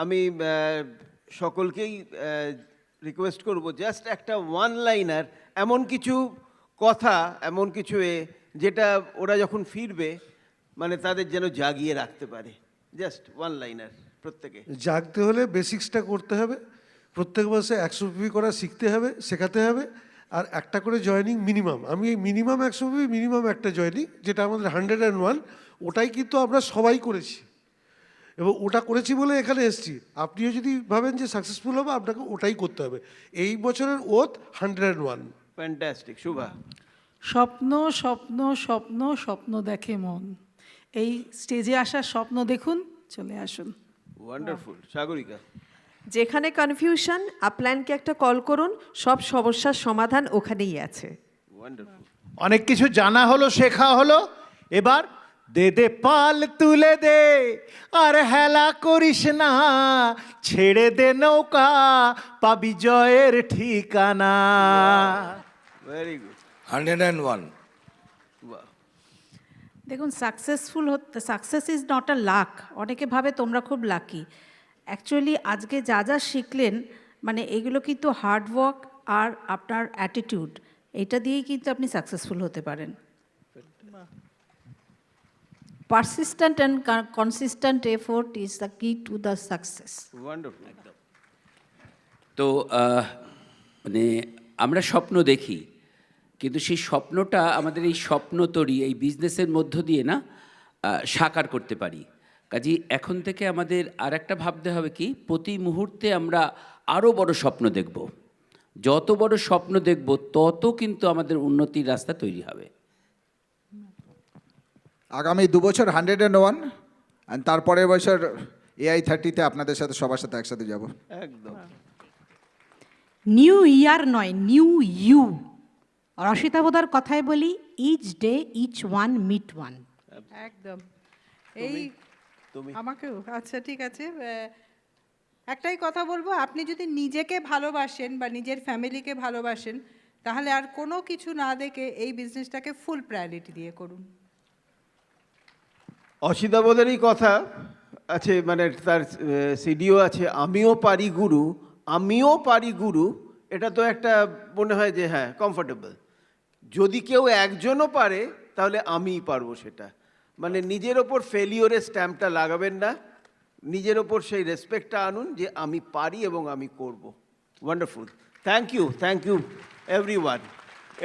আমি সকলকেই রিকোয়েস্ট করব, জাস্ট একটা ওয়ান লাইনার, এমন কিছু কথা, এমন কিছু যেটা ওরা যখন ফিরবে মানে তাদের যেন জাগিয়ে রাখতে পারে। জাস্ট ওয়ান লাইনার প্রত্যেকে। জাগতে হলে বেসিক্সটা করতে হবে, প্রত্যেক মাসে 100 পিপি করা শিখতে হবে, শেখাতে হবে, আর একটা করে জয়েনিং মিনিমাম। আমি এই মিনিমাম 100 পিপি, মিনিমাম একটা জয়েনিং, যেটা আমাদের 101, ওটাই কিন্তু আমরা সবাই করেছি এবং ওটা করেছি বলে এখানে এসেছি। আপনিও যদি ভাবেন যে সাকসেসফুল হবে, আপনাকে ওটাই করতে হবে। এই বছরের ওথ 101। ফ্যান্টাস্টিক। শুভা? স্বপ্ন স্বপ্ন স্বপ্ন স্বপ্ন দেখে মন। এই স্টেজে আসার স্বপ্ন দেখুন, চলে আসুন। ওয়ান্ডারফুল। সাগরিকা? যেখানে কনফিউশন, আপলাইনকে একটা কল করুন, সব সমস্যার সমাধান ওখানেই আছে। ওয়ান্ডারফুল। অনেক কিছু জানা হলো, শেখা হলো, এবার দে দে পাল তুলে দে, আর হেলা করিস না, ছেড়ে দে নৌকা, পাবি জয়ের ঠিকানা। Very good. 101। বাহ। দেখুন, success is not a lakh. অনেকে ভাবে তোমরা খুব লাকি। অ্যাকচুয়ালি আজকে যা যা শিখলেন, মানে এগুলো কিন্তু হার্ড ওয়ার্ক আর আপনার অ্যাটিটিউড, এটা দিয়েই কিন্তু আপনি সাকসেসফুল হতে পারেন। Persistent and consistent effort is the কি টু দ্য সাকসেস। ওয়ান্ডারফুল। তো মানে আমরা স্বপ্ন দেখি, কিন্তু সেই স্বপ্নটা আমাদের এই স্বপ্নতরী, এই বিজনেসের মধ্য দিয়ে না সাকার করতে পারি। কাজেই এখন থেকে আমাদের আর একটা ভাবতে হবে কি, প্রতি মুহূর্তে আমরা আরও বড় স্বপ্ন দেখব। যত বড় স্বপ্ন দেখব তত কিন্তু আমাদের উন্নতির রাস্তা তৈরি হবে। আগামী 2 বছর 101, আর তারপরের বছর AI30-তে আপনাদের সাথে সবার সাথে একসাথে যাব। একদম। নিউ ইয়ার নয়, নিউ ইউ। রসিতা বোদার কথায় বলি, each day each one meet one. একদম। এই আমাকেও আচ্ছা, ঠিক আছে। একটাই কথা বলবো, আপনি যদি নিজেকে ভালোবাসেন বা নিজের ফ্যামিলিকে ভালোবাসেন, তাহলে আর কোনো কিছু না দেখে এই বিজনেসটাকে ফুল প্রায়োরিটি দিয়ে করুন। অসিতা বোধেরই কথা আছে, মানে তার সিডিও আছে, আমিও পারি গুরু, আমিও পারি গুরু। এটা তো একটা মনে হয় যে হ্যাঁ কমফোর্টেবল। যদি কেউ একজনও পারে তাহলে আমিই পারবো সেটা। মানে নিজের ওপর ফেলিওরের স্ট্যাম্পটা লাগাবেন না, নিজের ওপর সেই রেসপেক্টটা আনুন যে আমি পারি এবং আমি করব। ওয়ান্ডারফুল। Thank you everyone.